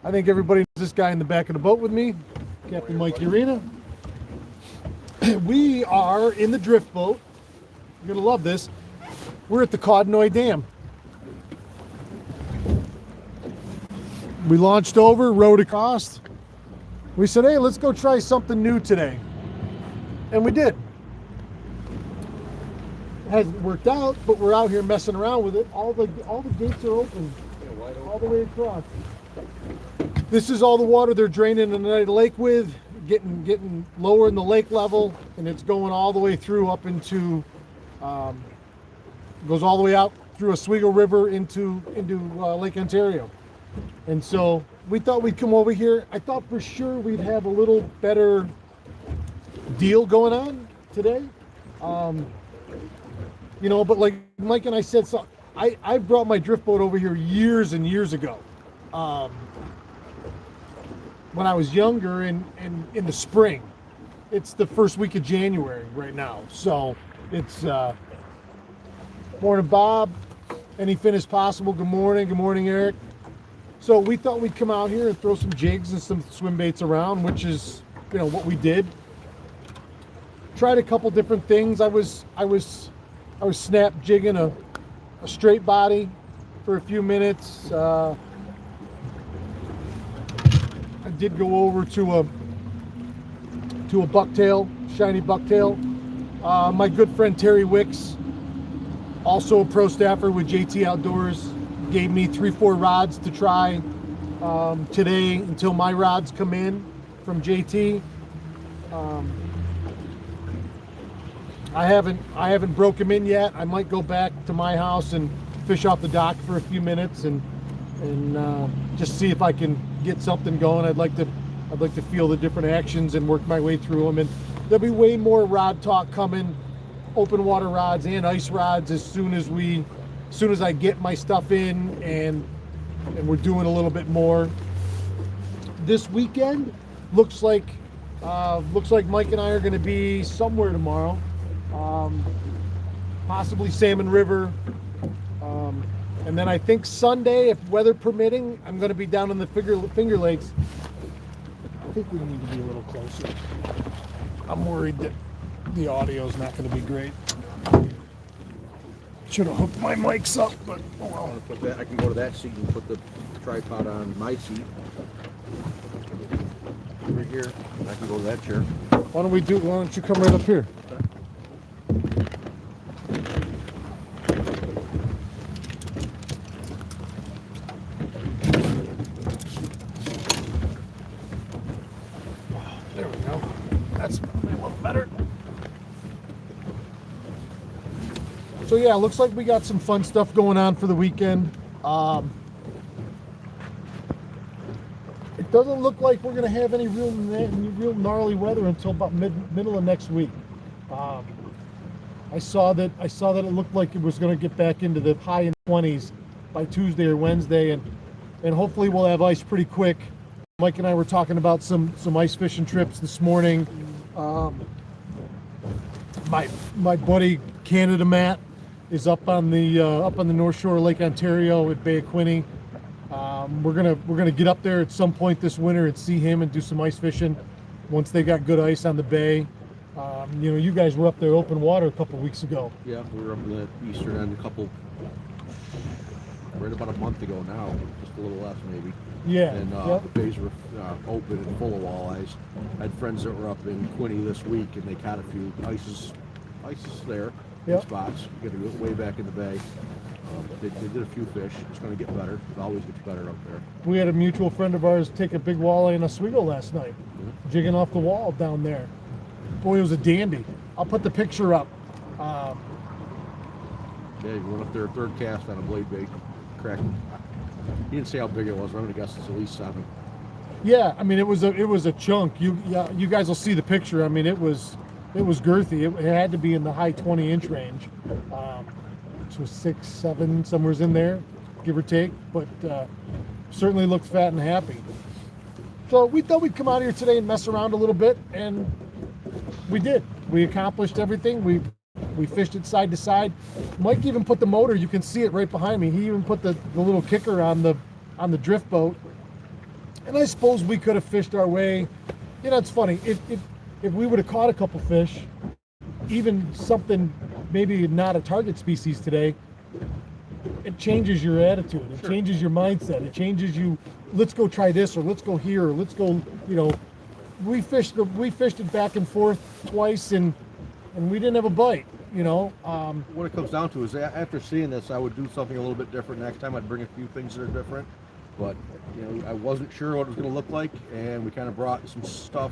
I think everybody knows this guy in the back of the boat with me, Captain Mike Urena. We are in the drift boat. You're going to love this. We're at the Oneida Dam. We launched over, rowed across. We said, hey, let's go try something new today. And we did. It hasn't worked out, but we're out here messing around with it. All the gates are open, all the way across. This is all the water they're draining the Oneida Lake with, getting lower in the lake level, and it's going all the way through up into, goes all the way out through Oswego River into Lake Ontario. And so we thought we'd come over here. I thought for sure we'd have a little better deal going on today. You know, but like Mike and I said, so I brought my drift boat over here years and years ago. When I was younger and in the spring. It's the first week of January right now. So it's morning Bob, any fin as possible. Good morning Eric. So we thought we'd come out here and throw some jigs and some swim baits around, which is, you know, what we did. Tried a couple different things. I was snap jigging a straight body for a few minutes. I did go over to a bucktail, shiny bucktail. My good friend Terry Wicks, also a pro staffer with JT Outdoors, gave me 3-4 rods to try today until my rods come in from JT. I haven't broke them in yet. I might go back to my house and fish off the dock for a few minutes and just see if I can get something going. I'd like to feel the different actions and work my way through them. And there'll be way more rod talk coming, open water rods and ice rods as soon as I get my stuff in and we're doing a little bit more. This weekend looks like Mike and I are going to be somewhere tomorrow, possibly Salmon River. And then I think Sunday, if weather permitting, I'm going to be down in the Finger Lakes. I think we need to be a little closer. I'm worried that the audio is not going to be great. Should have hooked my mics up, but oh well. I can go to that seat and put the tripod on my seat. Over here. I can go to that chair. Why don't you come right up here? There we go. That's probably a little better. So yeah, looks like we got some fun stuff going on for the weekend. It doesn't look like we're going to have any real gnarly weather until about middle of next week. I saw that it looked like it was going to get back into the high 20s by Tuesday or Wednesday, and hopefully we'll have ice pretty quick. Mike and I were talking about some ice fishing trips this morning. My buddy Canada Matt is up on the North Shore of Lake Ontario at Bay of Quinte. We're gonna get up there at some point this winter and see him and do some ice fishing once they got good ice on the bay. You know, you guys were up there open water a couple weeks ago. Yeah, we were up in the eastern end right about a month ago now, just a little less maybe. Yeah. And yep. The bays were open and full of walleyes. I had friends that were up in Quinte this week, and they caught a few ices there in spots. You got to go way back in the bay. They did a few fish. It's going to get better. It always gets better up there. We had a mutual friend of ours take a big walleye in Oswego last night, jigging off the wall down there. Boy, it was a dandy. I'll put the picture up. Yeah, he went up there, third cast on a blade bait, cracked. He didn't say how big it was, but I'm going to guess it's at least 7. Yeah, I mean it was a chunk. You guys will see the picture. I mean it was girthy. It had to be in the high 20-inch range. Which was 6, 7, somewhere's in there, give or take. But certainly looked fat and happy. So we thought we'd come out here today and mess around a little bit, and we did. We accomplished everything. We fished it side to side. Mike even put the motor. You can see it right behind me. He even put the little kicker on the drift boat. And I suppose we could have fished our way. You know, it's funny. If we would have caught a couple fish, even something maybe not a target species today, it changes your attitude. It changes your mindset. It changes you. Let's go try this, or let's go here, or let's go. You know, we fished it back and forth twice, and we didn't have a bite. You know. What it comes down to is after seeing this, I would do something a little bit different next time. I'd bring a few things that are different, but you know, I wasn't sure what it was going to look like, and we kind of brought some stuff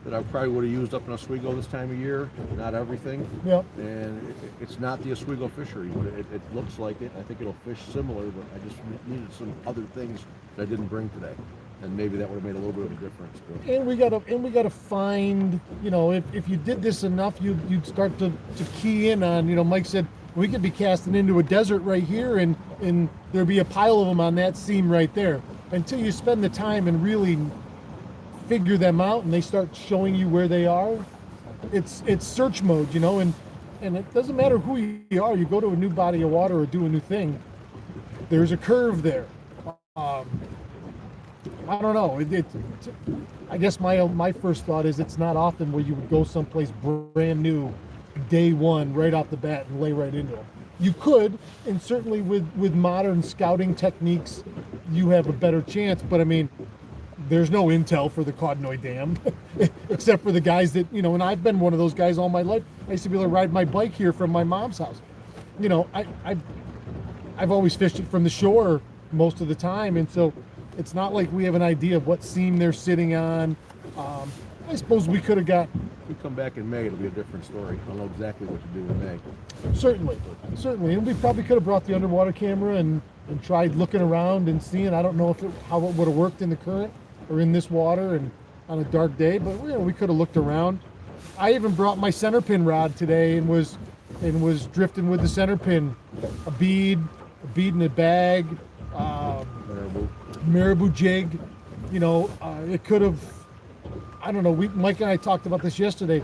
that I probably would have used up in Oswego this time of year. Not everything. Yep. And it's not the Oswego fishery, but it looks like it. I think it'll fish similar, but I just needed some other things that I didn't bring today, and maybe that would have made a little bit of a difference. But. And we gotta find, you know, if you did this enough, you'd start to key in on, you know, Mike said we could be casting into a desert right here, and there'd be a pile of them on that seam right there. Until you spend the time and really figure them out, and they start showing you where they are, it's search mode, you know, and it doesn't matter who you are. You go to a new body of water or do a new thing, there's a curve there. I don't know. I guess my first thought is it's not often where you would go someplace brand new, day one, right off the bat, and lay right into them. You could, and certainly with modern scouting techniques, you have a better chance. But I mean, there's no intel for the Codnoy Dam, except for the guys that, you know, and I've been one of those guys all my life. I used to be able to ride my bike here from my mom's house. You know, I've always fished it from the shore most of the time, and so it's not like we have an idea of what seam they're sitting on. I suppose we could have got... If we come back in May, it'll be a different story. I don't know exactly what to do in May. Certainly. And we probably could have brought the underwater camera and tried looking around and seeing. I don't know how it would have worked in the current or in this water and on a dark day, but you know, we could have looked around. I even brought my center pin rod today and was drifting with the center pin, a bead in a bag, marabou jig. You know, it could have, I don't know, Mike and I talked about this yesterday.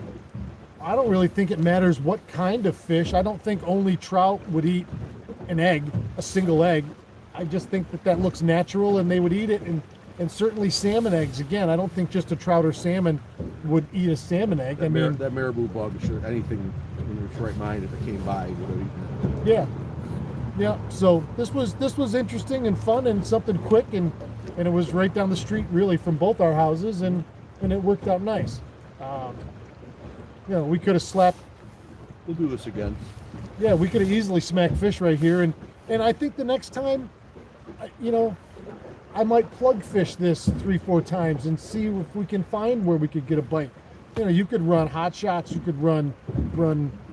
I don't really think it matters what kind of fish. I don't think only trout would eat an egg, a single egg. I just think that looks natural and they would eat it. And certainly salmon eggs. Again, I don't think just a trout or salmon would eat a salmon egg. That marabou bug, sure, anything in its right mind, if it came by, would have eaten it. Yeah. So this was interesting and fun and something quick, and it was right down the street really from both our houses, and it worked out nice. You know, we could have slapped. We'll do this again. Yeah, we could have easily smacked fish right here, and I think the next time, you know, I might plug fish this 3-4 times and see if we can find where we could get a bite. You know, you could run hot shots, you could run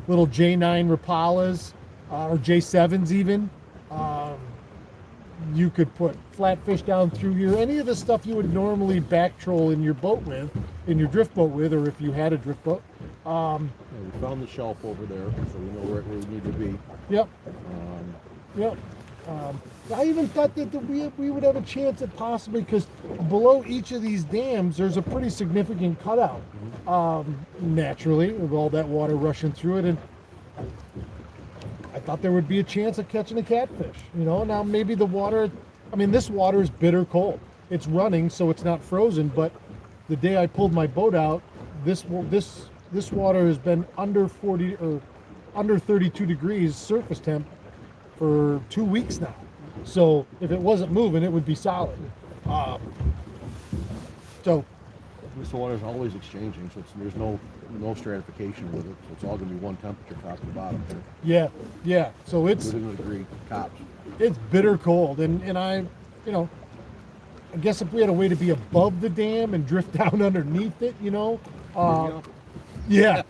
little J9 Rapalas, or J7s even. You could put flatfish down through here. Any of the stuff you would normally back troll in your boat with, in your drift boat with, or if you had a drift boat. Yeah, we found the shelf over there, so we know where we need to be. Yep. I even thought that we would have a chance at possibly, because below each of these dams, there's a pretty significant cutout, naturally, with all that water rushing through it. And I thought there would be a chance of catching a catfish. You know, now maybe the water, I mean, this water is bitter cold. It's running, so it's not frozen, but the day I pulled my boat out, this water has been under 40 or under 32 degrees surface temp for 2 weeks now. So if it wasn't moving, it would be solid. So this water is always exchanging, so there's no stratification with it. So it's all going to be one temperature, top to bottom. Yeah. So it's within a degree tops. It's bitter cold, and I, you know, I guess if we had a way to be above the dam and drift down underneath it, you know, yeah,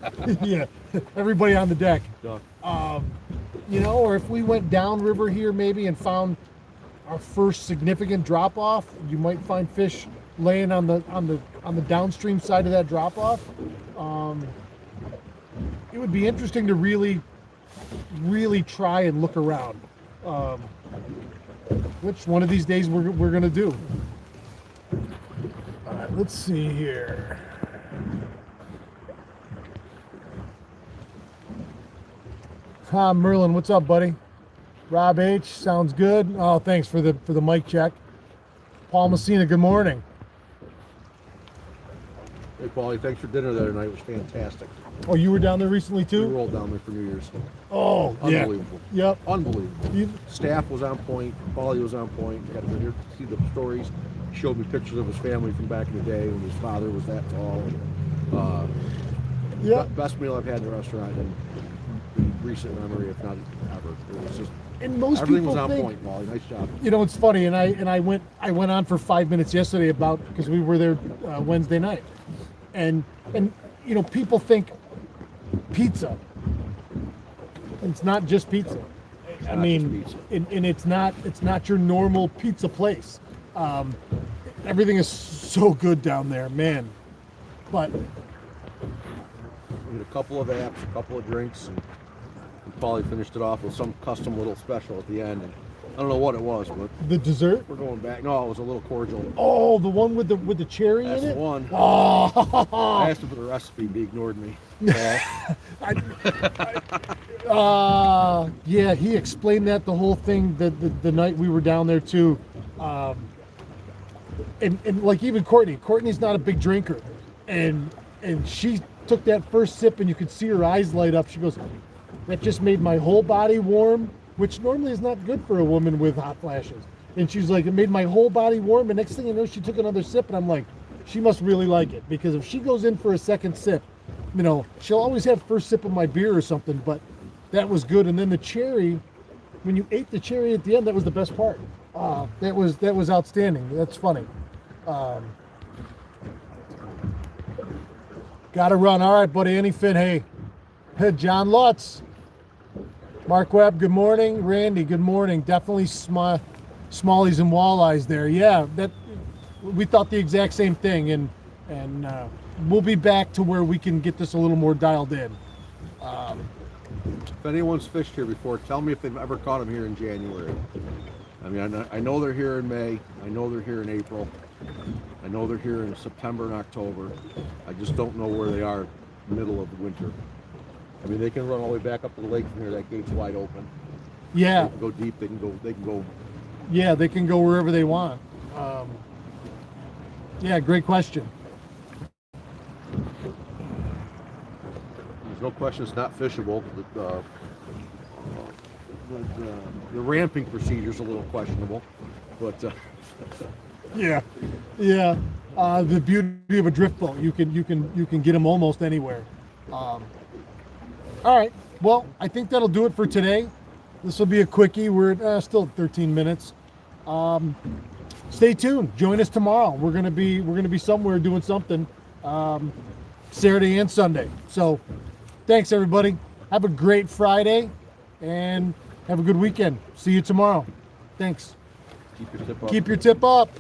everybody on the deck. You know, or if we went downriver here maybe and found our first significant drop off, you might find fish laying on the downstream side of that drop off. It would be interesting to really try and look around, which one of these days we're gonna do. All right, let's see here. Tom Merlin, what's up, buddy? Rob H, sounds good. Oh, thanks for the mic check. Paul Messina, good morning. Hey, Paulie, thanks for dinner the other night. It was fantastic. Oh, you were down there recently We too? rolled down there for New Year's. Oh, yeah. Unbelievable. Yep. Unbelievable. Staff was on point. Paulie was on point. Got to hear, see the stories. He showed me pictures of his family from back in the day when his father was that tall. Best meal I've had in the restaurant in recent memory, if not ever. It was just And most everything people was on think, point, Paulie. Nice job. You know, it's funny, and I went on for 5 minutes yesterday because we were there Wednesday night, and you know, people think pizza. It's not just pizza. I mean, and it's not your normal pizza place. Everything is so good down there, man. But We had a couple of apps, a couple of drinks, and Paulie finished it off with some custom little special at the end. And I don't know what it was, but the dessert. we're going back. No, it was a little cordial. Oh, the one with the cherry That's in the it. one. Oh, I asked him for the recipe, but he ignored me. Yeah, he explained that the whole thing the night we were down there too. And like even Courtney's not a big drinker, and she took that first sip and you could see her eyes light up. She goes, that just made my whole body warm, which normally is not good for a woman with hot flashes. And she's like, it made my whole body warm. And next thing you know, she took another sip, and I'm like, she must really like it, because if she goes in for a second sip, you know, she'll always have first sip of my beer or something. But that was good. And then the cherry, when you ate the cherry at the end, that was the best part. That was outstanding. That's funny. Gotta run. All right, buddy. Any Finn, hey, John Lutz, Mark Webb, good morning. Randy, good morning. Definitely smallies and walleyes there. Yeah, that we thought the exact same thing, and we'll be back to where we can get this a little more dialed in. If anyone's fished here before, tell me if they've ever caught them here in January. I mean, I know they're here in May. I know they're here in April. I know they're here in September and October. I just don't know where they are middle of the winter. I mean, they can run all the way back up to the lake from here. That gate's wide open. Yeah. They can go deep. They can go. Yeah, they can go wherever they want. Yeah, great question. There's no question it's not fishable. The ramping procedure is a little questionable, but Yeah. The beauty of a drift boat, you can get them almost anywhere. All right. Well, I think that'll do it for today. This will be a quickie. We're at still 13 minutes. Stay tuned. Join us tomorrow. We're gonna be somewhere doing something Saturday and Sunday. So, thanks everybody. Have a great Friday and have a good weekend. See you tomorrow. Thanks. keep your tip up. Keep your tip up.